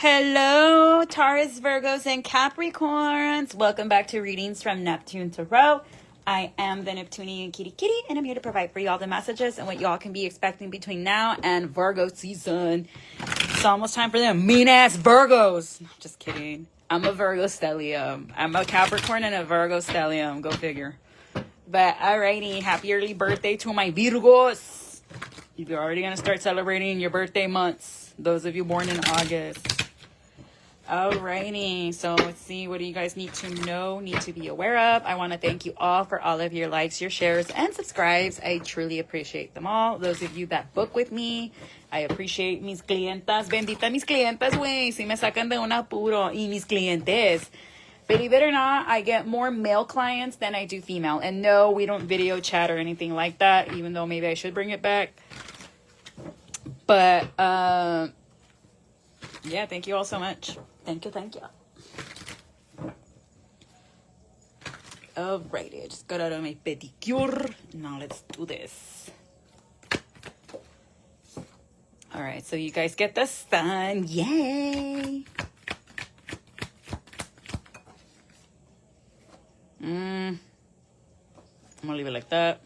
Hello, Taurus, Virgos, and Capricorns. Welcome back to Readings from Neptune Tarot. I am the Neptunian Kitty Kitty, and I'm here to provide for y'all the messages and what y'all can be expecting between now and Virgo season. It's almost time for them mean-ass Virgos. No, just kidding. I'm a Virgo stellium. I'm a Capricorn and a Virgo stellium. Go figure. But alrighty, happy early birthday to my Virgos. You're already going to start celebrating your birthday months. Those of you born in August. Alrighty, so let's see, what do you guys need to know, need to be aware of? I want to thank you all for all of your likes, your shares, and subscribes. I truly appreciate them all. Those of you that book with me, I appreciate mis clientas. Bendita mis clientas, güey. Si me sacan de un apuro. Y mis clientes. Believe it or not, I get more male clients than I do female. And no, we don't video chat or anything like that, even though maybe I should bring it back. But, yeah, thank you all so much. Thank you. Alrighty, I just got out of my pedicure. Now let's do this. Alright, so you guys get the sun. Yay! I'm gonna leave it like that.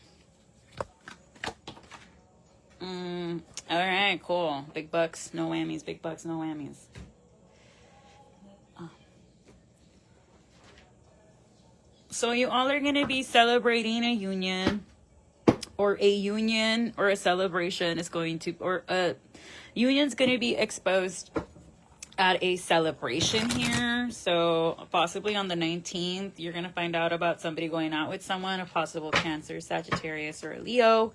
Alright, cool. Big bucks, no whammies. Big bucks, no whammies. So you all are going to be celebrating a union or a celebration is going to, or a union's going to be exposed at a celebration here. So possibly on the 19th, you're going to find out about somebody going out with someone, a possible Cancer, Sagittarius, or a Leo,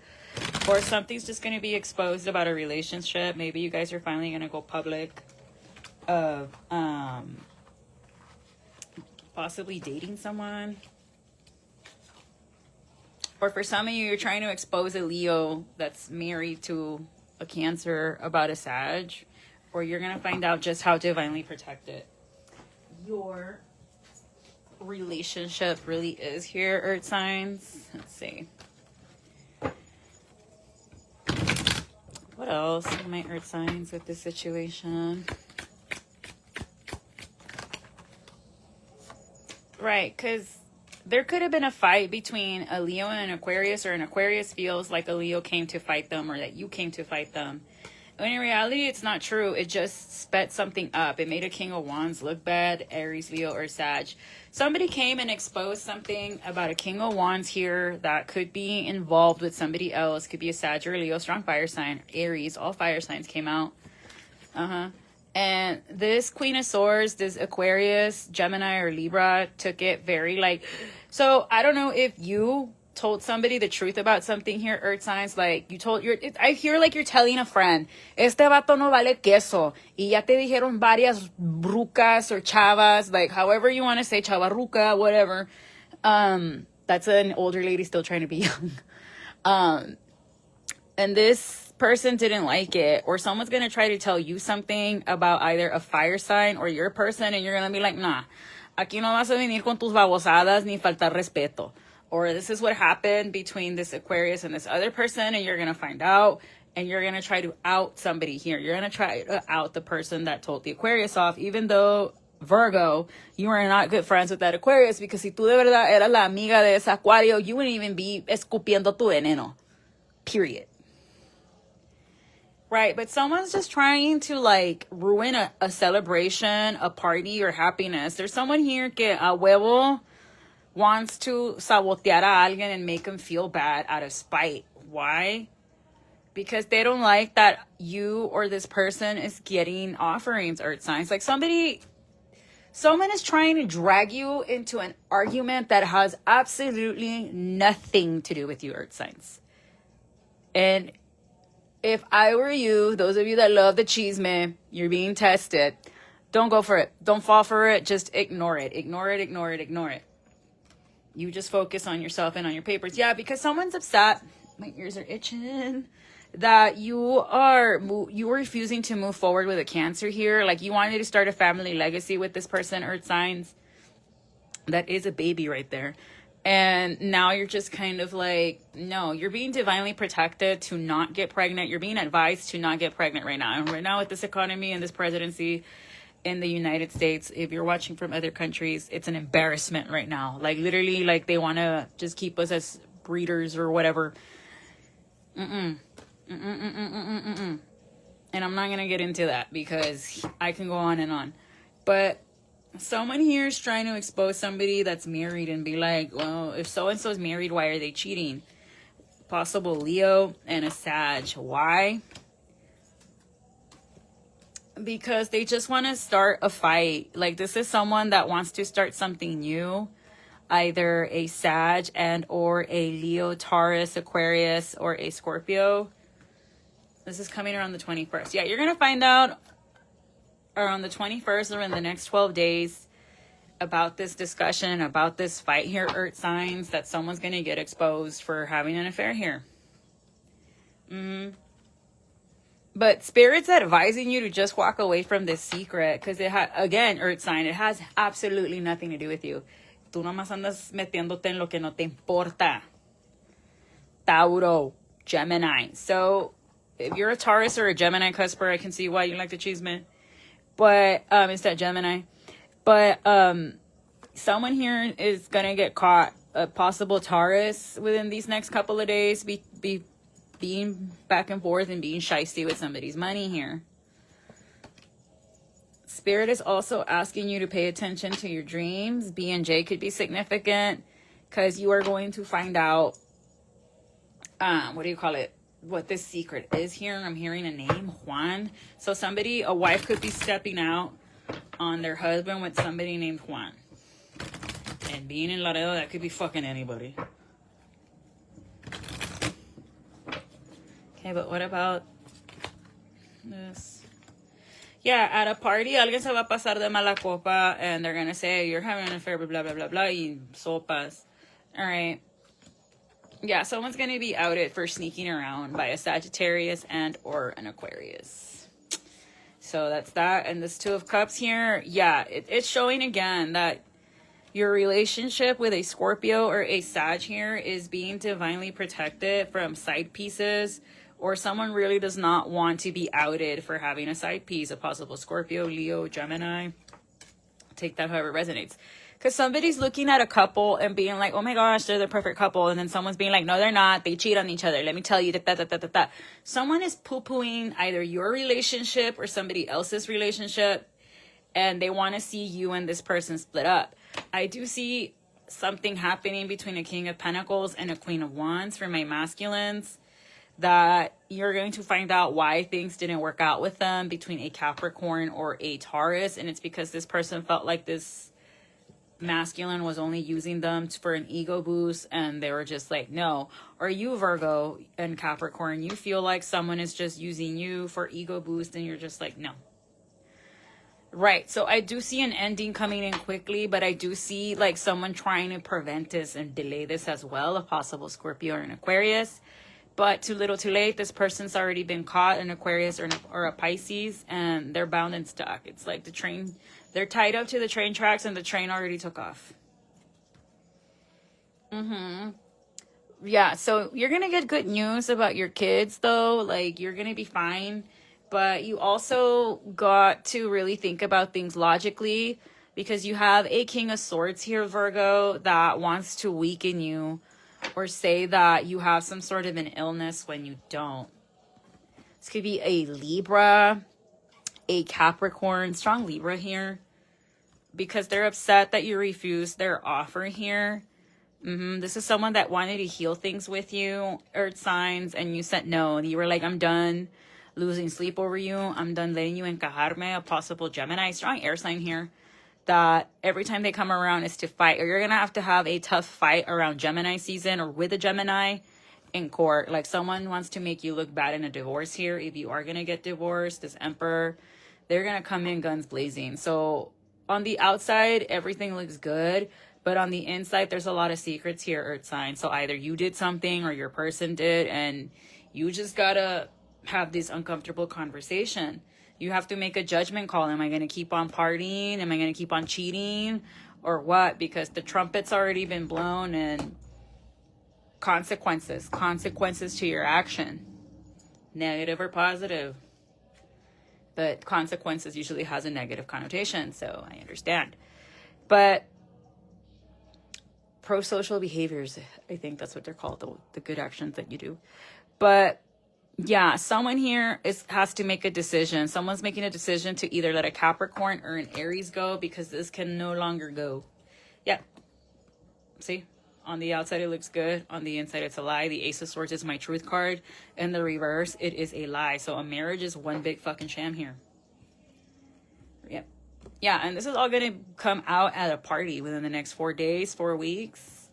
or something's just going to be exposed about a relationship. Maybe you guys are finally going to go public of, possibly dating someone. Or for some of you, you're trying to expose a Leo that's married to a Cancer about a Sag. Or you're going to find out just how divinely protected your relationship really is here, Earth signs. Let's see. What else are my Earth signs with this situation? Right, because there could have been a fight between a Leo and an Aquarius, or an Aquarius feels like a Leo came to fight them, or that you came to fight them. When in reality, it's not true. It just sped something up. It made a King of Wands look bad, Aries, Leo, or Sag. Somebody came and exposed something about a King of Wands here that could be involved with somebody else. Could be a Sag or a Leo, strong fire sign, Aries. All fire signs came out. And this Queen of Swords, this Aquarius, Gemini, or Libra took it very like... So I don't know if you told somebody the truth about something here, Earth signs. Like you told I hear like you're telling a friend, este vato no vale queso. Y ya te dijeron varias rucas or chavas, like however you want to say, chavarruca, whatever. That's an older lady still trying to be young. And this person didn't like it, or someone's going to try to tell you something about either a fire sign or your person, and you're going to be like, nah, aquí no vas a venir con tus babosadas ni faltar respeto. Or this is what happened between this Aquarius and this other person, and you're going to find out, and you're going to try to out somebody here. You're going to try to out the person that told the Aquarius off, even though, Virgo, you are not good friends with that Aquarius, because si tú de verdad eras la amiga de ese Acuario, you wouldn't even be escupiendo tu veneno. Period. Right, but someone's just trying to, like, ruin a celebration, a party, or happiness. There's someone here que a huevo wants to sabotear a alguien and make them feel bad out of spite. Why? Because they don't like that you or this person is getting offerings, Earth signs. Like, someone is trying to drag you into an argument that has absolutely nothing to do with you, Earth signs. And if I were you, those of you that love the chisme, you're being tested, don't go for it. Don't fall for it. Just ignore it. Ignore it. You just focus on yourself and on your papers. Yeah, because someone's upset. My ears are itching. That you are refusing to move forward with a Cancer here. Like you wanted to start a family legacy with this person, Earth signs. That is a baby right there. And now you're just kind of like, no, you're being divinely protected to not get pregnant. You're being advised to not get pregnant right now. And right now with this economy and this presidency, in the United States. If you're watching from other countries, it's an embarrassment right now. Like, literally, like, they want to just keep us as breeders or whatever. And I'm not going to get into that because I can go on and on. But someone here is trying to expose somebody that's married and be like, well, if so-and-so is married, why are they cheating? Possible Leo and a Sag. Why? Because they just want to start a fight. Like, this is someone that wants to start something new. Either a Sag and or a Leo, Taurus, Aquarius, or a Scorpio. This is coming around the 21st. Yeah, you're going to find out around the 21st or in the next 12 days about this discussion, about this fight here, Earth signs, that someone's going to get exposed for having an affair here. But Spirit's advising you to just walk away from this secret because again, Earth sign, it has absolutely nothing to do with you. Tú nomás andas metiéndote en lo que no te importa. Tauro, Gemini. So if you're a Taurus or a Gemini cusper, I can see why you like the chisme. But it's that Gemini. But someone here is going to get caught, a possible Taurus, within these next couple of days, being back and forth and being shysty with somebody's money here. Spirit is also asking you to pay attention to your dreams. B and J could be significant because you are going to find out, what this secret is here. I'm hearing a name, Juan. So a wife could be stepping out on their husband with somebody named Juan. And being in Laredo, that could be fucking anybody. Okay, but what about this? Yeah, at a party, alguien se va a pasar de mala copa, and they're gonna say, you're having an affair, blah, blah, blah, blah, y sopas. All right. Yeah, someone's gonna be outed for sneaking around by a Sagittarius and or an Aquarius. So that's that. And this Two of Cups here, yeah, it's showing again that your relationship with a Scorpio or a Sag here is being divinely protected from side pieces, or someone really does not want to be outed for having a side piece, a possible Scorpio, Leo, Gemini. Take that however it resonates. Because somebody's looking at a couple and being like, oh my gosh, they're the perfect couple. And then someone's being like, no, they're not. They cheat on each other. Let me tell you that. Someone is poo-pooing either your relationship or somebody else's relationship. And they want to see you and this person split up. I do see something happening between a King of Pentacles and a Queen of Wands for my masculines, that you're going to find out why things didn't work out with them between a Capricorn or a Taurus. And it's because this person felt like this masculine was only using them for an ego boost, and they were just like, no. Or you, Virgo and Capricorn, you feel like someone is just using you for ego boost, and you're just like, no. Right. So I do see an ending coming in quickly, but I do see like someone trying to prevent this and delay this as well, a possible Scorpio or an Aquarius. But too little too late, this person's already been caught, an Aquarius or a Pisces, and they're bound and stuck. It's like the train, they're tied up to the train tracks and the train already took off. Yeah, so you're going to get good news about your kids, though. Like, you're going to be fine. But you also got to really think about things logically, because you have a King of Swords here, Virgo, that wants to weaken you or say that you have some sort of an illness when you don't. This could be a Libra, a Capricorn, strong Libra here, because they're upset that you refused their offer here. This is someone that wanted to heal things with you, Earth signs, and you said no. And you were like, I'm done losing sleep over you. I'm done letting you encajarme. A possible Gemini, strong air sign here, that every time they come around is to fight, or you're going to have a tough fight around Gemini season or with a Gemini in court. Like, someone wants to make you look bad in a divorce here. If you are going to get divorced, this Emperor, they're going to come in guns blazing. So on the outside, everything looks good, but on the inside, there's a lot of secrets here, Earth sign. So either you did something or your person did, and you just got to have this uncomfortable conversation. You have to make a judgment call. Am I going to keep on partying? Am I going to keep on cheating? Or what? Because the trumpet's already been blown, and consequences to your action. Negative or positive. But consequences usually has a negative connotation, so I understand. But pro-social behaviors, I think that's what they're called, the good actions that you do. But yeah, someone here has to make a decision. Someone's making a decision to either let a Capricorn or an Aries go, because this can no longer go. Yeah. See? On the outside, it looks good. On the inside, it's a lie. The Ace of Swords is my truth card. In the reverse, it is a lie. So a marriage is one big fucking sham here. Yep. Yeah, and this is all going to come out at a party within the next 4 days, 4 weeks.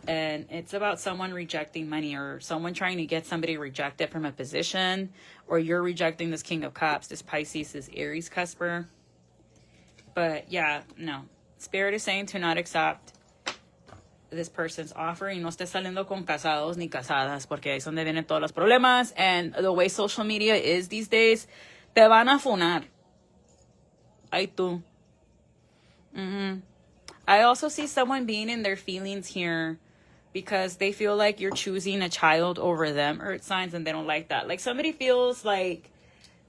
And it's about someone rejecting money, or someone trying to get somebody rejected from a position, or you're rejecting this King of Cups, this Pisces, this Aries cusper. But yeah, no. Spirit is saying to not accept this person's offer, y no estés saliendo con casados ni casadas, porque ahí es donde vienen todos los problemas. And the way social media is these days, te van a funar. Ay tú. I also see someone being in their feelings here because they feel like you're choosing a child over them, Earth signs, and they don't like that. Like, somebody feels like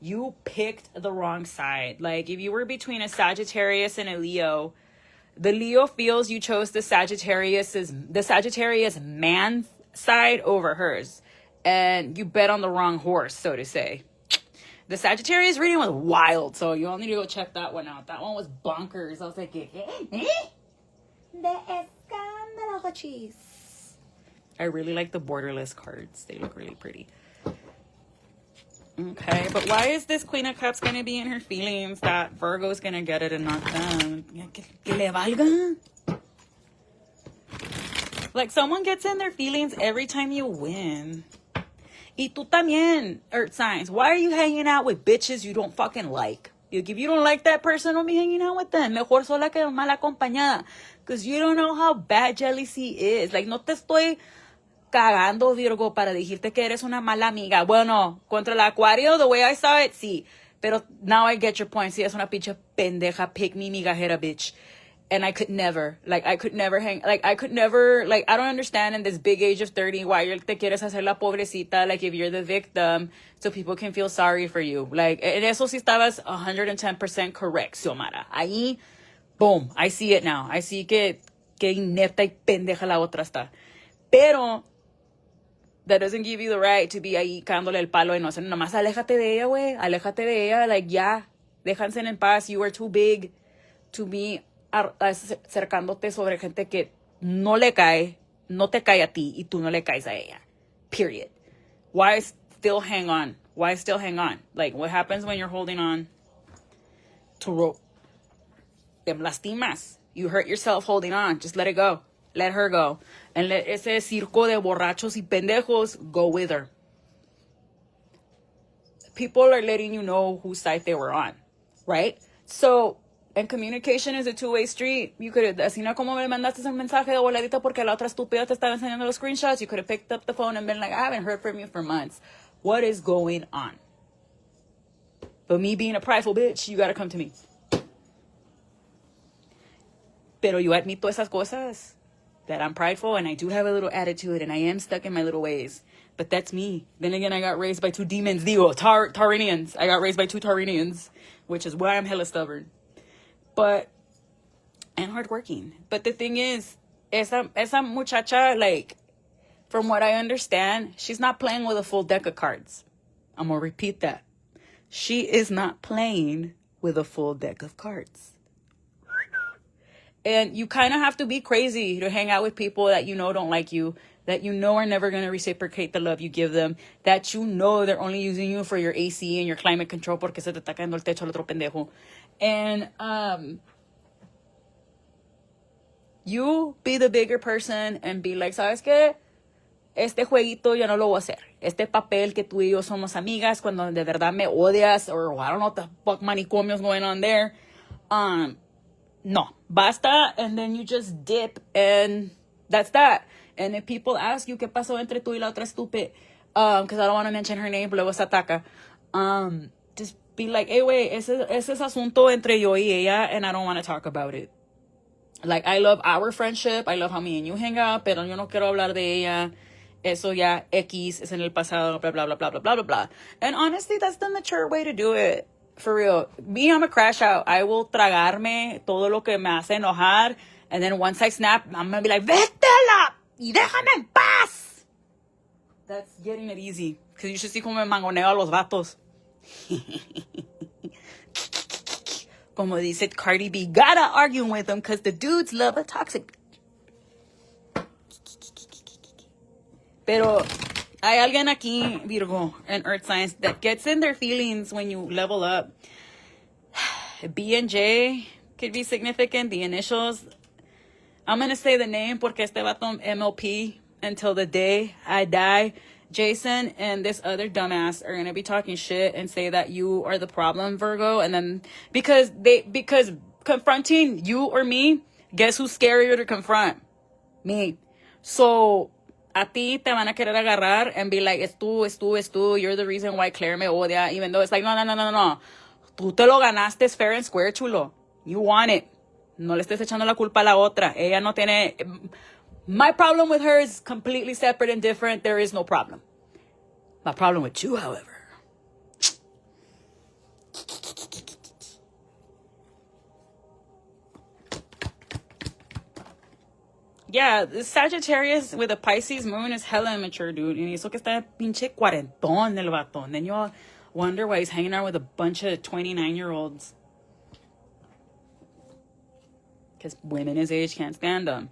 you picked the wrong side. Like, if you were between a Sagittarius and a Leo, the Leo feels you chose the Sagittarius man's side over hers. And you bet on the wrong horse, so to say. The Sagittarius reading was wild, so you all need to go check that one out. That one was bonkers. I was like, de escándalo, cheese. I really like the borderless cards. They look really pretty. Okay, but why is this Queen of Cups going to be in her feelings that Virgo's going to get it and not them? Que le valga? Like, someone gets in their feelings every time you win. Y tú también, Earth signs. Why are you hanging out with bitches you don't fucking like? If you don't like that person, don't be hanging out with them. Mejor sola que mal acompañada. Because you don't know how bad jealousy is. Like, no te estoy cagando, Virgo, para decirte que eres una mala amiga. Bueno, contra el Acuario, the way I saw it, sí. Pero now I get your point. Sí, es una pinche pendeja, pick me, migajera bitch. And I could never, I don't understand in this big age of 30 why you te quieres hacer la pobrecita, like, if you're the victim, so people can feel sorry for you. Like, en eso sí estabas 110% correct, Xiomara. Ahí, boom, I see it now. I see que inepta y pendeja la otra está. Pero that doesn't give you the right to be ahí cándole el palo y no sé, nomás aléjate de ella, güey. Aléjate de ella, like, ya. Déjanse en paz. You are too big to be acercándote sobre gente que no te cae a ti y tú no le caes a ella. Period. Why still hang on? Why still hang on? Like, what happens when you're holding on to rope? Te lastimas. You hurt yourself holding on. Just let it go. Let her go. And let ese circo de borrachos y pendejos go with her. People are letting you know whose side they were on. Right? So, and communication is a two-way street. You could have, así no como me mandaste un mensaje de voladita porque la otra estúpida te estaba enseñando los screenshots. You could have picked up the phone and been like, I haven't heard from you for months. What is going on? But me being a prideful bitch, you gotta come to me. Pero yo admito esas cosas, that I'm prideful and I do have a little attitude and I am stuck in my little ways. But that's me. Then again, I got raised by two demons. Taurinians. I got raised by two Taurinians, which is why I'm hella stubborn. But, and hardworking. But the thing is, esa muchacha, like, from what I understand, she's not playing with a full deck of cards. I'm going to repeat that. She is not playing with a full deck of cards. And you kind of have to be crazy to hang out with people that you know don't like you, that you know are never going to reciprocate the love you give them, that you know they're only using you for your AC and your climate control porque se te está cayendo el techo al otro pendejo. And you be the bigger person and be like, ¿sabes qué? Este jueguito ya no lo voy a hacer. Este papel que tú y yo somos amigas cuando de verdad me odias, or I don't know what the fuck manicomios going on there. No, basta, and then you just dip, and that's that. And if people ask you qué pasó entre tú y la otra estúpida, because I don't want to mention her name, luego se ataca, just be like, hey, wait, ese es asunto entre yo y ella, and I don't want to talk about it. Like, I love our friendship, I love how me and you hang out, pero yo no quiero hablar de ella. Eso ya X es en el pasado, blah, blah, blah, blah, blah, blah, blah, blah. And honestly, that's the mature way to do it. For real. Me, I'm a crash out. I will tragarme todo lo que me hace enojar. And then once I snap, I'm going to be like, ¡Vétela! ¡Y déjame en paz! That's getting it easy. Because you should see como me mangoneo a los vatos. Como dice Cardi B, gotta argue with them because the dudes love a toxic. Pero hay alguien aquí, Virgo, and Earth signs, that gets in their feelings when you level up. B and J could be significant, the initials. I'm going to say the name porque este vato MLP until the day I die. Jason and this other dumbass are going to be talking shit and say that you are the problem, Virgo. And then because confronting you or me, guess who's scarier to confront? Me. So a ti te van a querer agarrar and be like, es tú, you're the reason why Claire me odia, even though it's like, no. Tú te lo ganaste fair and square, chulo. You want it. No le estés echando la culpa a la otra. Ella no tiene... My problem with her is completely separate and different. There is no problem. My problem with you, however. Yeah, the Sagittarius with a Pisces moon is hella immature, dude. And eso que está pinche cuarentón el vato. And then you all wonder why he's hanging out with a bunch of 29-year-olds. Because women his age can't stand them.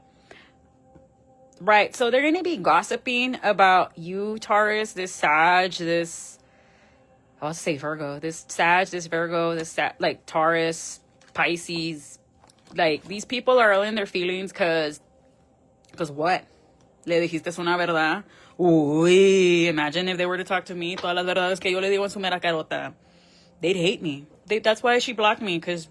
Right, so they're going to be gossiping about you, Taurus, this Sag, this... I was to say Virgo. This Sag, this Virgo, this like Taurus, Pisces. Like, these people are all in their feelings because what? Le dijiste una verdad? Uy, imagine if they were to talk to me. Todas las verdades que yo le digo en su mera carota. They'd hate me. That's why she blocked me, because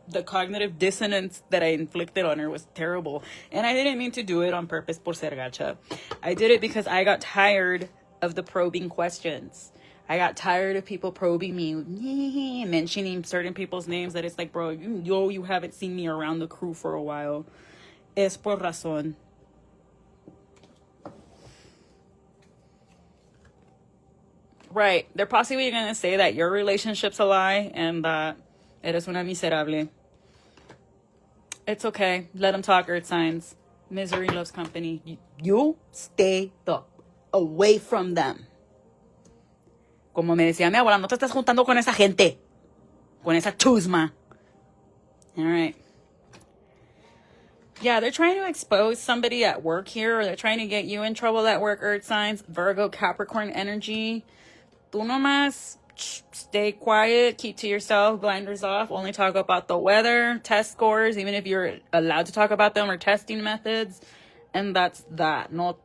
the cognitive dissonance that I inflicted on her was terrible. And I didn't mean to do it on purpose por ser gacha. I did it because I got tired of the probing questions. I got tired of people probing me, mentioning certain people's names that it's like, bro, you haven't seen me around the crew for a while. Es por razón. Right. They're possibly going to say that your relationship's a lie and that eres una miserable. It's okay. Let them talk, Earth signs. Misery loves company. You stay away from them. Como me decía mi abuela, no te estás juntando con esa gente. Con esa chusma. All right. Yeah, they're trying to expose somebody at work here, or they're trying to get you in trouble at work, Earth signs. Virgo, Capricorn energy. Tú nomás stay quiet, keep to yourself, blinders off, only talk about the weather, test scores, even if you're allowed to talk about them, or testing methods, and that's that. No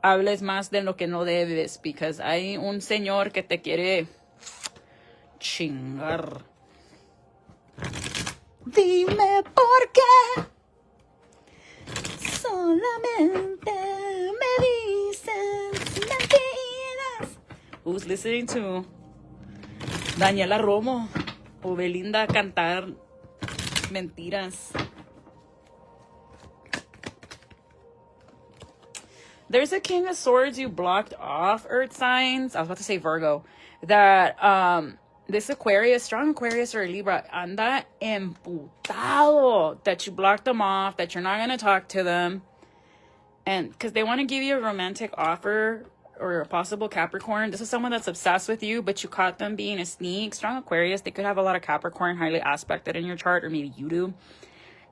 hables más de lo que no debes, because hay un señor que te quiere chingar. Dime por qué solamente me dices mentiras. Who's listening to Daniela Romo o Belinda cantar mentiras? There's a King of Swords you blocked off, Earth signs. I was about to say Virgo. That this Aquarius, strong Aquarius or Libra, anda emputado that you blocked them off, that you're not going to talk to them. And because they want to give you a romantic offer, or a possible Capricorn. This is someone that's obsessed with you, but you caught them being a sneak. Strong Aquarius, they could have a lot of Capricorn highly aspected in your chart, or maybe you do.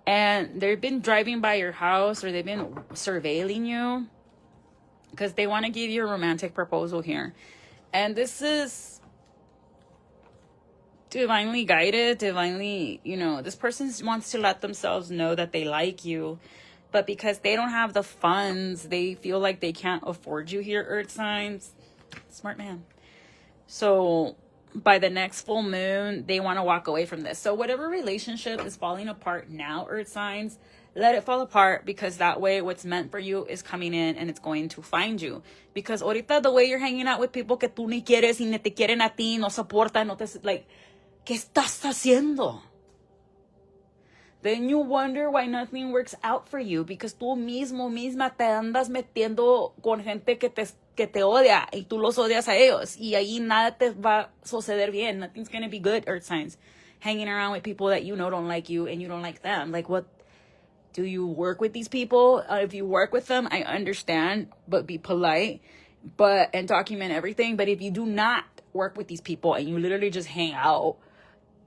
And they've been driving by your house, or they've been surveilling you because they want to give you a romantic proposal here. And this is divinely guided, divinely, this person wants to let themselves know that they like you. But because they don't have the funds, they feel like they can't afford you here, Earth signs. Smart man. So by the next full moon, they want to walk away from this. So whatever relationship is falling apart now, Earth signs, let it fall apart, because that way what's meant for you is coming in and it's going to find you. Because ahorita the way you're hanging out with people que tú ni quieres y ni te quieren a ti, no soportan, no te... Like, ¿qué estás haciendo? Then you wonder why nothing works out for you, because tú misma te andas metiendo con gente que que te odia y tú los odias a ellos. Y ahí nada te va a suceder bien. Nothing's going to be good, earth signs. Hanging around with people that you know don't like you and you don't like them. Like, what? Do you work with these people? If you work with them, I understand, but be polite and document everything. But if you do not work with these people and you literally just hang out,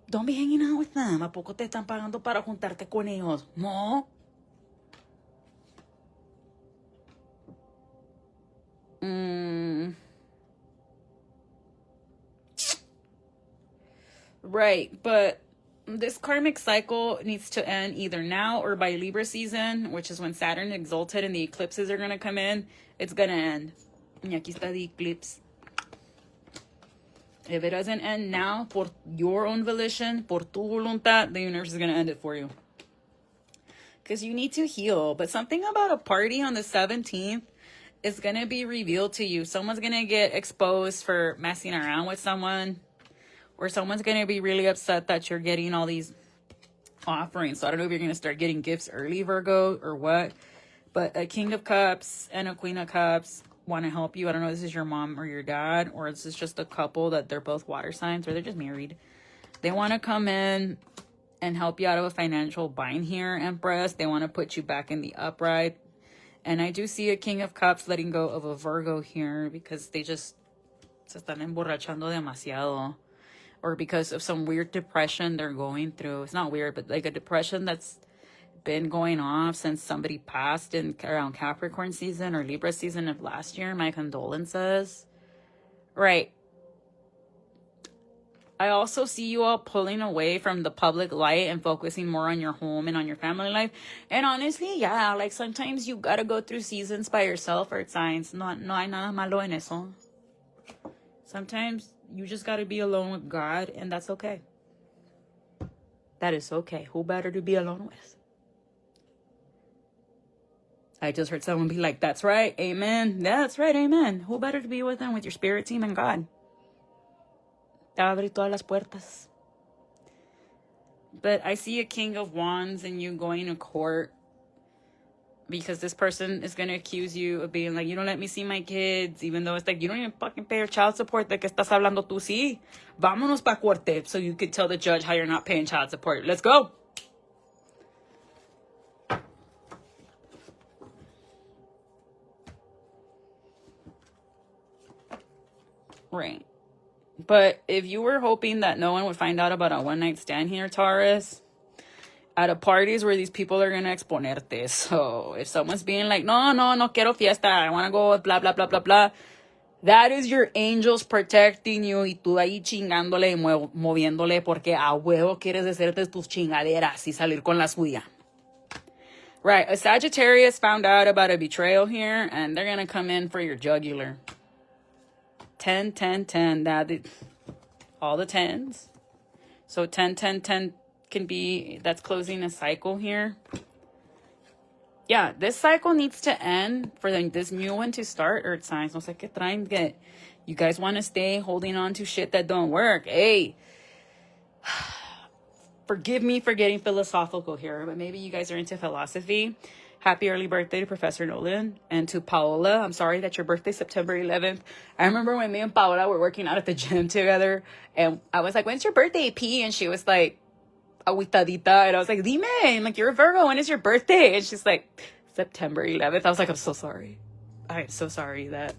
don't be hanging out with them. ¿A poco te están pagando para juntarte con ellos? No. Right, but this karmic cycle needs to end either now or by Libra season, which is when Saturn exalted and the eclipses are going to come in. It's going to end. Y aquí está the eclipse. If it doesn't end now, por your own volition, por tu voluntad, the universe is going to end it for you. Because you need to heal. But something about a party on the 17th is going to be revealed to you. Someone's going to get exposed for messing around with someone. Or someone's going to be really upset that you're getting all these offerings. So I don't know if you're going to start getting gifts early, Virgo, or what. But a King of Cups and a Queen of Cups want to help you. I don't know if this is your mom or your dad, or this is just a couple that they're both water signs, or they're just married. They want to come in and help you out of a financial bind here, Empress. They want to put you back in the upright. And I do see a King of Cups letting go of a Virgo here because they just se están emborrachando demasiado. Or because of some weird depression they're going through. It's not weird, but like a depression that's been going off since somebody passed in around Capricorn season or Libra season of last year. My condolences. Right. I also see you all pulling away from the public light and focusing more on your home and on your family life. And honestly, yeah, like sometimes you gotta go through seasons by yourself, earth signs. No hay nada malo en eso. Sometimes you just got to be alone with God, and that's okay. That is okay. Who better to be alone with? I just heard someone be like, that's right, amen. That's right, amen. Who better to be with them with your spirit team and God? Te abre todas las puertas. But I see a King of Wands and you going to court because this person is going to accuse you of being like, you don't let me see my kids, even though it's like, you don't even fucking pay your child support. ¿De qué estás hablando tú? Sí, vámonos pa' corte. So you could tell the judge how you're not paying child support. Let's go. Right. But if you were hoping that no one would find out about a one-night stand here, Taurus, at a parties where these people are going to exponerte. So if someone's being like, no quiero fiesta, I want to go blah, blah, blah, blah, blah. That is your angels protecting you y tú ahí chingándole y moviéndole porque a huevo quieres hacerte tus chingaderas y salir con la suya. Right, a Sagittarius found out about a betrayal here and they're going to come in for your jugular. 10, 10, 10. All the 10s. So 10, 10, 10 can be, that's closing a cycle here. Yeah, this cycle needs to end for this new one to start, earth signs. No sé qué traen que you guys want to stay holding on to shit that don't work. Hey, forgive me for getting philosophical here, but maybe you guys are into philosophy. Happy early birthday to Professor Nolan and to Paola. I'm sorry that your birthday's September 11th. I remember when me and Paola were working out at the gym together and I was like, when's your birthday, P? And she was like, aguitadita. And I was like, dime. I'm like, you're a Virgo. When is your birthday? And she's like, September 11th. I was like, I'm so sorry. I'm so sorry that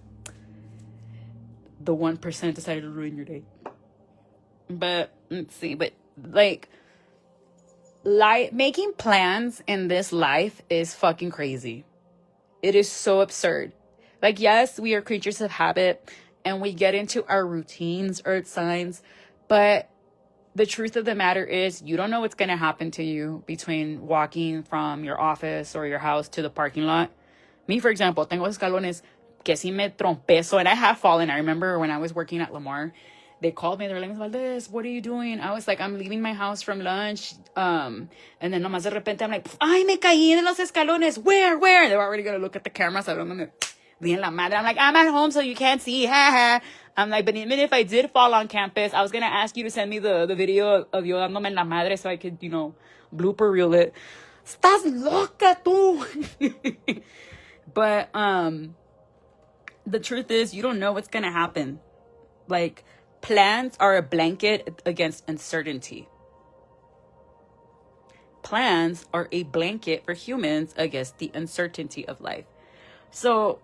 the 1% decided to ruin your day. But let's see. But like, making plans in this life is fucking crazy. It is so absurd. Like, yes, we are creatures of habit and we get into our routines, earth signs, but the truth of the matter is you don't know what's going to happen to you between walking from your office or your house to the parking lot. Me, for example, tengo escalones que si me trompezo, and I have fallen. I remember when I was working at Lamar, they called me. They were like, Ms. Valdez, what are you doing? I was like, I'm leaving my house from lunch. And then nomás de repente, I'm like, ay, me caí en los escalones. Where? They were already going to look at the cameras. I'm like, I'm at home, so you can't see. I'm like, but even if I did fall on campus, I was going to ask you to send me the video of yo dándome en la madre so I could, blooper reel it. Estás loca tú. But, the truth is, you don't know what's going to happen. Like, plans are a blanket against uncertainty. Plans are a blanket for humans against the uncertainty of life. So,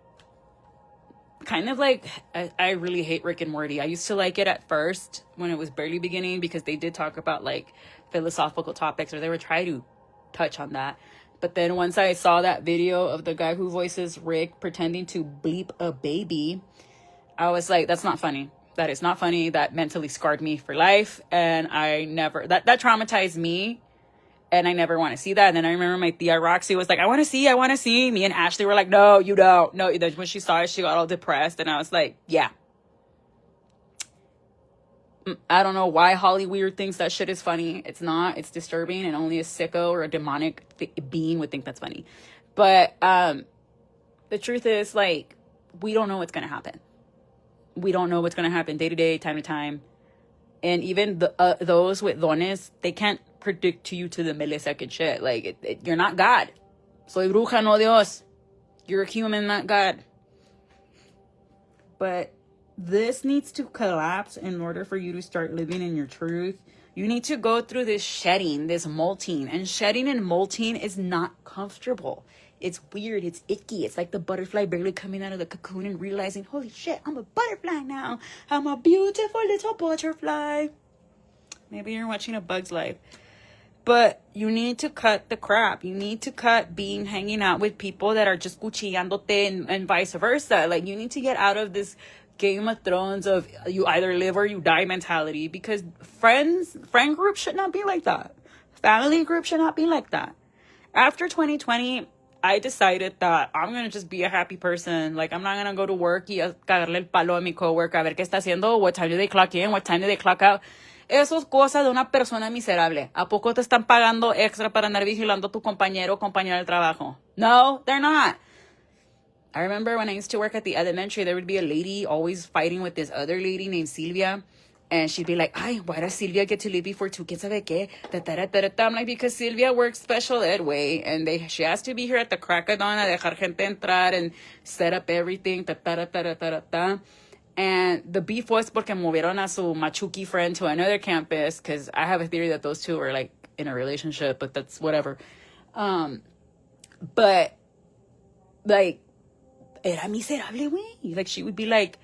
kind of like, I really hate Rick and Morty. I used to like it at first when it was barely beginning because they did talk about like philosophical topics, or they would try to touch on that. But then once I saw that video of the guy who voices Rick pretending to bleep a baby, I was like, that's not funny. That is not funny. That mentally scarred me for life. And I never, that traumatized me. And I never want to see that. And then I remember my tia Roxy was like, I want to see. Me and Ashley were like, no, you don't. No, when she saw it, she got all depressed. And I was like, yeah. I don't know why Hollywood thinks that shit is funny. It's not. It's disturbing. And only a sicko or a demonic being would think that's funny. But the truth is, like, we don't know what's going to happen. We don't know what's going to happen day to day, time to time. And even those with dones, they can't predict to you to the millisecond shit. Like, you're not God. Soy bruja, no Dios. You're a human, not God. But this needs to collapse in order for you to start living in your truth. You need to go through this shedding, this molting. And shedding and molting is not comfortable. It's weird. It's icky. It's like the butterfly barely coming out of the cocoon and realizing, holy shit, I'm a butterfly now. I'm a beautiful little butterfly. Maybe you're watching A Bug's Life. But you need to cut the crap. You need to cut hanging out with people that are just cuchillándote and vice versa. Like, you need to get out of this Game of Thrones of you either live or you die mentality, because friend groups should not be like that. Family groups should not be like that. After 2020, I decided that I'm going to just be a happy person. Like, I'm not going to go to work y cagarle el palo a mi coworker a ver qué está haciendo, what time do they clock in, what time do they clock out. Eso es cosa de una persona miserable. ¿A poco te están pagando extra para andar vigilando a tu compañero o compañera del trabajo? No, they're not. I remember when I used to work at the elementary, there would be a lady always fighting with this other lady named Silvia. And she'd be like, ay, why does Silvia get to leave before two? ¿Quién sabe qué? I'm like, because Silvia works special ed way. And she has to be here at the crack of dawn a dejar gente entrar and set up everything. And the beef was porque movieron a su machuki friend to another campus. Because I have a theory that those two are like in a relationship. But that's whatever. But like, era miserable, güey. Like, she would be like,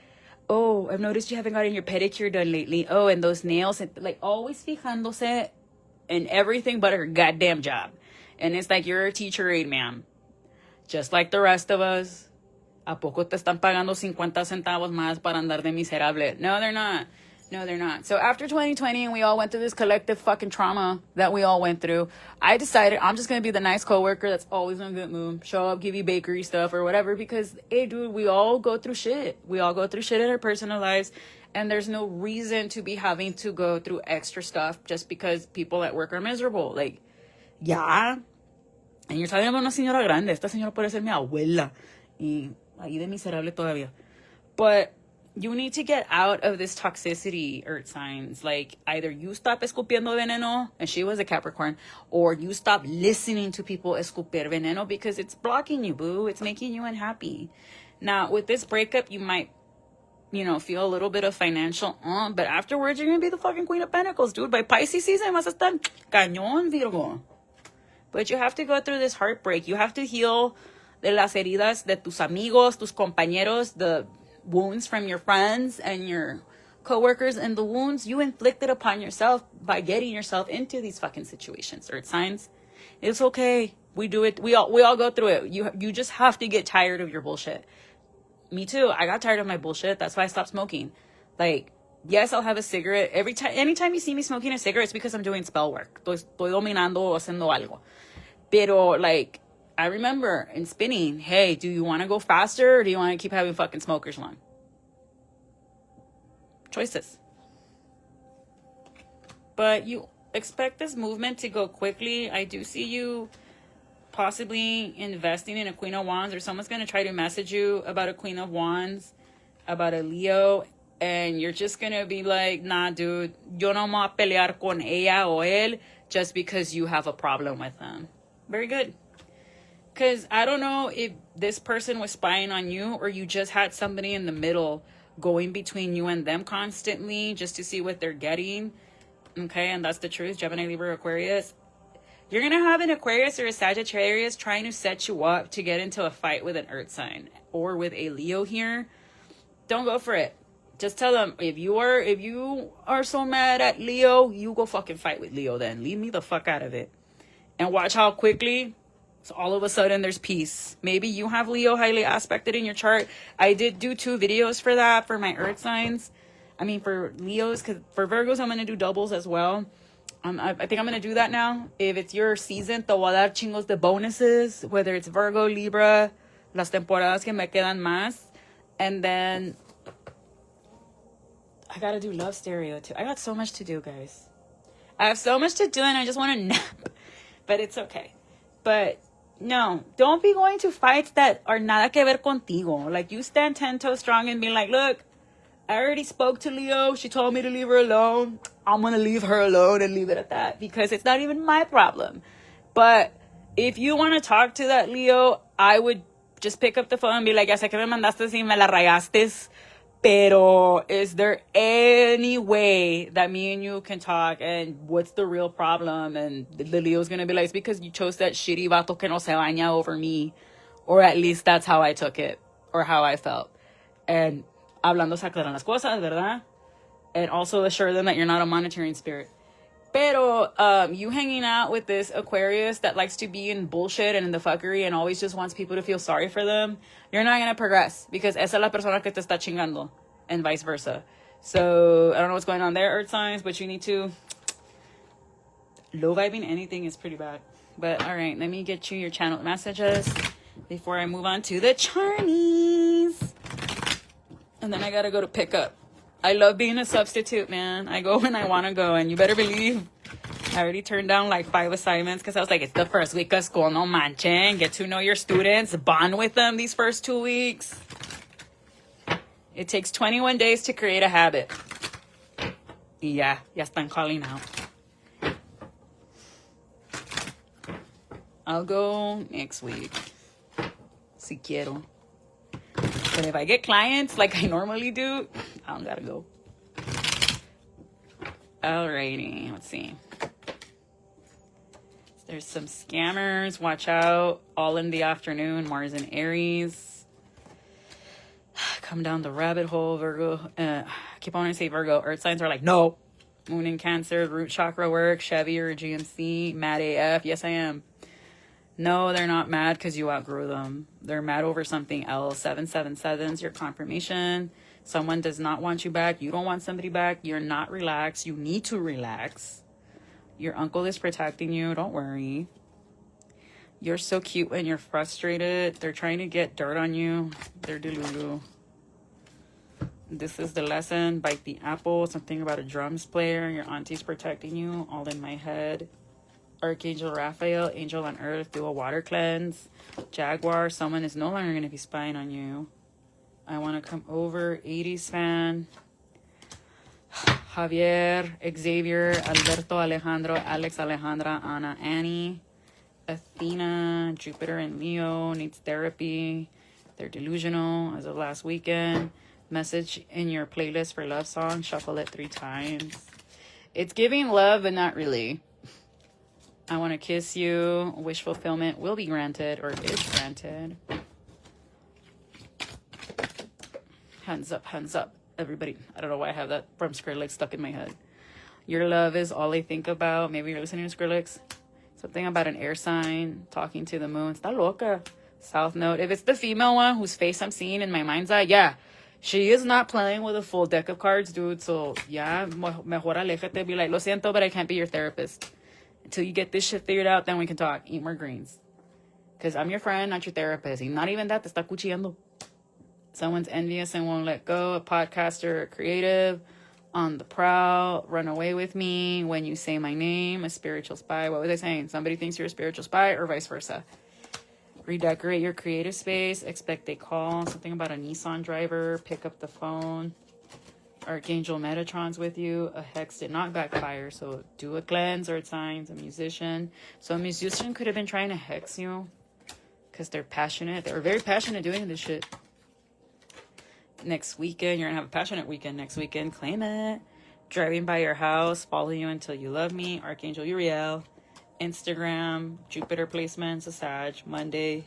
oh, I've noticed you haven't gotten your pedicure done lately. Oh, and those nails. And, like, always fijándose in everything but her goddamn job. And it's like, you're a teacher aide, ma'am. Just like the rest of us. ¿A poco te están pagando 50 centavos más para andar de miserable? No, they're not. No, they're not. So after 2020, and we all went through this collective fucking trauma that we all went through, I decided I'm just going to be the nice coworker that's always in a good mood. Show up, give you bakery stuff or whatever. Because, hey, dude, we all go through shit. We all go through shit in our personal lives. And there's no reason to be having to go through extra stuff just because people at work are miserable. Like, yeah. And you're talking about una señora grande. Esta señora puede ser mi abuela. Y ahí de miserable todavía. But you need to get out of this toxicity, earth signs. Like, either you stop escupiendo veneno, and she was a Capricorn, or you stop listening to people escupir veneno because it's blocking you, boo. It's making you unhappy. Now, with this breakup, you might, feel a little bit of financial, but afterwards, you're going to be the fucking Queen of Pentacles, dude. By Pisces season, vas a estar cañón, Virgo. But you have to go through this heartbreak. You have to heal de las heridas de tus amigos, tus compañeros, the wounds from your friends and your coworkers, and the wounds you inflicted upon yourself by getting yourself into these fucking situations, earth signs. It's okay. We do it. We all go through it. You just have to get tired of your bullshit. Me too. I got tired of my bullshit. That's why I stopped smoking. Like, yes, I'll have a cigarette anytime you see me smoking a cigarette, it's because I'm doing spell work. Estoy dominando o haciendo algo. Pero, like, I remember in spinning, hey, do you want to go faster or do you want to keep having fucking smokers long? Choices. But you expect this movement to go quickly. I do see you possibly investing in a Queen of Wands, or someone's going to try to message you about a Queen of Wands, about a Leo, and you're just going to be like, nah, dude, yo no me voy a pelear con ella o él just because you have a problem with them. Very good. Because I don't know if this person was spying on you or you just had somebody in the middle going between you and them constantly just to see what they're getting. Okay, and that's the truth. Gemini, Libra, Aquarius. You're going to have an Aquarius or a Sagittarius trying to set you up to get into a fight with an earth sign or with a Leo here. Don't go for it. Just tell them, if you are so mad at Leo, you go fucking fight with Leo then. Leave me the fuck out of it. And watch how quickly, so all of a sudden, there's peace. Maybe you have Leo highly aspected in your chart. I did do 2 videos for that, for my earth signs. I mean, for Leos, because for Virgos, I'm going to do doubles as well. I think I'm going to do that now. If it's your season, te voy a dar chingos de bonuses, whether it's Virgo, Libra, las temporadas que me quedan más. And then I got to do love stereo too. I got so much to do, guys. I have so much to do and I just want to nap. But it's okay. But no, don't be going to fights that are nada que ver contigo. Like, you stand 10 toes strong and be like, look, I already spoke to Leo. She told me to leave her alone. I'm going to leave her alone and leave it at that because it's not even my problem. But if you want to talk to that Leo, I would just pick up the phone and be like, ya sé que me mandaste y me la rayaste. Pero is there any way that me and you can talk, and what's the real problem? And the Leo's going to be like, it's because you chose that shitty vato que no se baña over me. Or at least that's how I took it, or how I felt. And hablando se aclaran las cosas, ¿verdad? And also assure them that you're not a monitoring spirit. Pero you hanging out with this Aquarius that likes to be in bullshit and in the fuckery and always just wants people to feel sorry for them, you're not going to progress because esa es la persona que te está chingando and vice versa. So I don't know what's going on there, earth signs, but you need to... Low vibing anything is pretty bad. But all right, let me get you your channel messages before I move on to the Charnies. And then I got to go to pick up. I love being a substitute, man. I go when I want to go, and you better believe I already turned down like 5 assignments because I was like, it's the first week of school, no manchen. Get to know your students, bond with them these first 2 weeks. It takes 21 days to create a habit. Y ya están calling out. I'll go next week. Si quiero. But if I get clients like I normally do, I don't gotta go. Alrighty, let's see. There's some scammers. Watch out. All in the afternoon. Mars and Aries. Come down the rabbit hole, Virgo. Keep on to say Virgo. Earth signs are like, no. Moon in Cancer. Root chakra work. Chevy or GMC. Mad AF. Yes, I am. No, they're not mad because you outgrew them. They're mad over something else. 777's your confirmation. Someone does not want you back. You don't want somebody back. You're not relaxed. You need to relax. Your uncle is protecting you. Don't worry. You're so cute when you're frustrated. They're trying to get dirt on you. They're delulu. This is the lesson. Bite the apple. Something about a drums player. Your auntie's protecting you. All in my head. Archangel Raphael, angel on earth, do a water cleanse. Jaguar, someone is no longer going to be spying on you. I want to come over. 80s fan. Javier, Xavier, Alberto, Alejandro, Alex, Alejandra, Ana, Annie. Athena, Jupiter and Leo, needs therapy. They're delusional as of last weekend. Message in your playlist for love songs. Shuffle it 3 times. It's giving love, but not really. I want to kiss you. Wish fulfillment will be granted or is granted. Hands up, everybody. I don't know why I have that from Skrillex stuck in my head. Your love is all I think about. Maybe you're listening to Skrillex. Something about an air sign, talking to the moon. Está loca. South Node. If it's the female one whose face I'm seeing in my mind's eye, yeah. She is not playing with a full deck of cards, dude. So, yeah, mejor aléjate. Be like, lo siento, but I can't be your therapist. Until you get this shit figured out, then we can talk. Eat more greens. Because I'm your friend, not your therapist. Y not even that, te está cuchillando. Someone's envious and won't let go. A podcaster, a creative, on the prowl, run away with me when you say my name. A spiritual spy. What was I saying? Somebody thinks you're a spiritual spy or vice versa. Redecorate your creative space. Expect a call. Something about a Nissan driver. Pick up the phone. Archangel Metatron's with you. A hex did not backfire, so do a cleanse or signs. A musician. So a musician could have been trying to hex you because they're passionate. They're very passionate doing this shit. Next weekend, you're gonna have a passionate weekend. Next weekend, claim it. Driving by your house, follow you until you love me. Archangel Uriel. Instagram, Jupiter placements, a Sag. Monday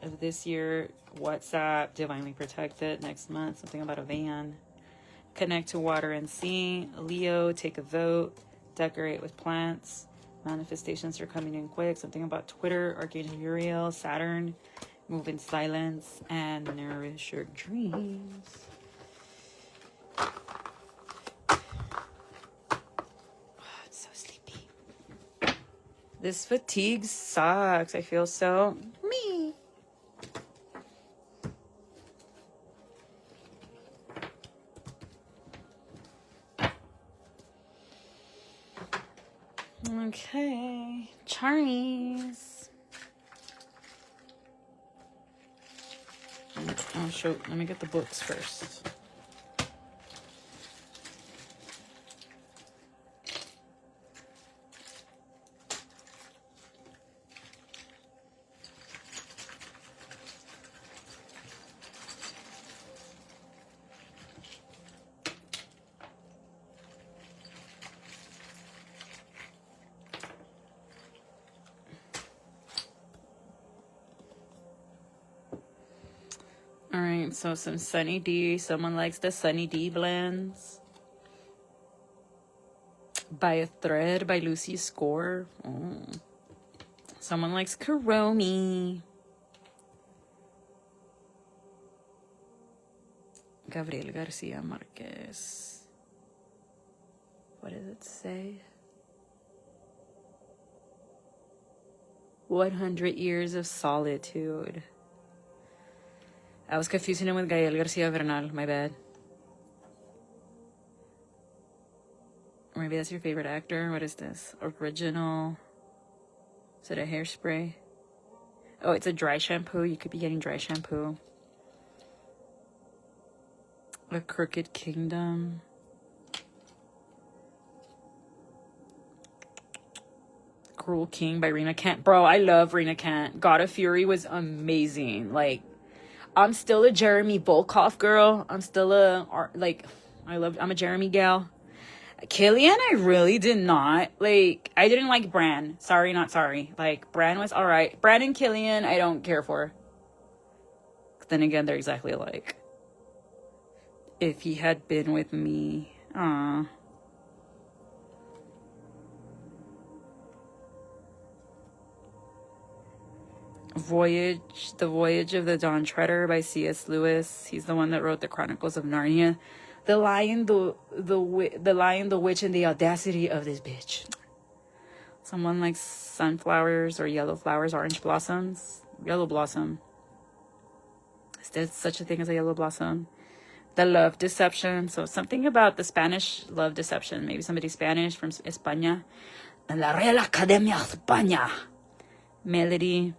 of this year, WhatsApp, divinely protected. Next month, something about a van. Connect to water and sea. Leo, take a vote. Decorate with plants. Manifestations are coming in quick. Something about Twitter, Archangel Uriel, Saturn, move in silence, and nourish your dreams. It's so sleepy. This fatigue sucks. I feel so me. Okay, Charmies. Oh, shoot. Let me get the books first. All right, so some Sunny D. Someone likes the Sunny D blends. By a Thread by Lucy Score. Oh. Someone likes Kuromi. Gabriel Garcia Marquez. What does it say? 100 Years of Solitude. I was confusing him with Gael Garcia Bernal. My bad. Or maybe that's your favorite actor. What is this? Original. Is it a hairspray? Oh, it's a dry shampoo. You could be getting dry shampoo. A Crooked Kingdom. Cruel King by Rena Kent. Bro, I love Rena Kent. God of Fury was amazing. Like, I'm still a Jeremy Volkov girl. I'm still I'm a Jeremy gal. Killian, I really did not. Like, I didn't like Bran. Sorry, not sorry. Like, Bran was alright. Bran and Killian, I don't care for. Then again, they're exactly alike. If he had been with me. Aww. The Voyage of the Dawn Treader by C.S. Lewis. He's the one that wrote the Chronicles of Narnia. The Lion, the Lion, the Witch, and the Audacity of this bitch. Someone likes sunflowers or yellow flowers, orange blossoms. Yellow blossom. Is there such a thing as a yellow blossom? The Love Deception. So something about the Spanish love deception. Maybe somebody Spanish from España. La Real Academia España. Melody.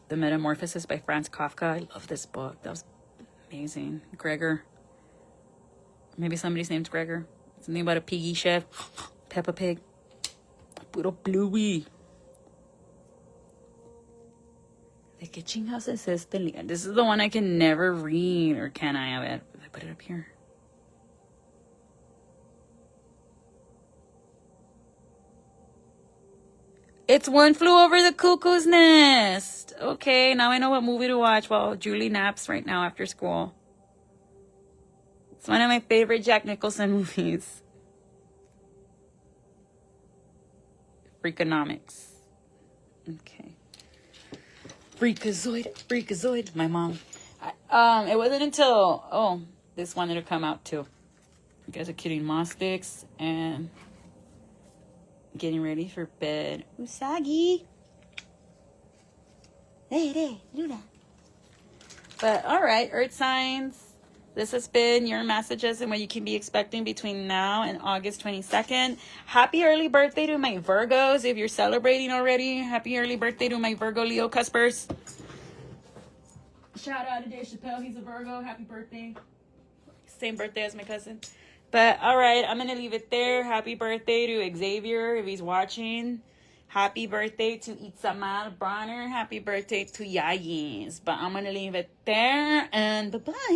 The Metamorphosis by Franz Kafka. I love this book. That was amazing. Gregor. Maybe somebody's name's Gregor. Something about a piggy chef. Peppa Pig. Puro Bluey. ¿De qué chingados es este? This is the one I can never read. Or can I have it? I put it up here. It's One Flew Over the Cuckoo's Nest. Okay, now I know what movie to watch while Julie naps right now after school. It's one of my favorite Jack Nicholson movies. Freakonomics. Okay. Freakazoid. My mom. It wasn't until this wanted to come out too. You guys are kidding. Moss sticks and getting ready for bed. Usagi. Hey, Luna. But all right, Earth signs. This has been your messages and what you can be expecting between now and August 22nd. Happy early birthday to my Virgos. If you're celebrating already, happy early birthday to my Virgo Leo cuspers. Shout out to Dave Chappelle. He's a Virgo. Happy birthday. Same birthday as my cousin. But all right, I'm going to leave it there. Happy birthday to Xavier if he's watching. Happy birthday to Itzamar Bronner. Happy birthday to Yayis. But I'm going to leave it there, and bye-bye.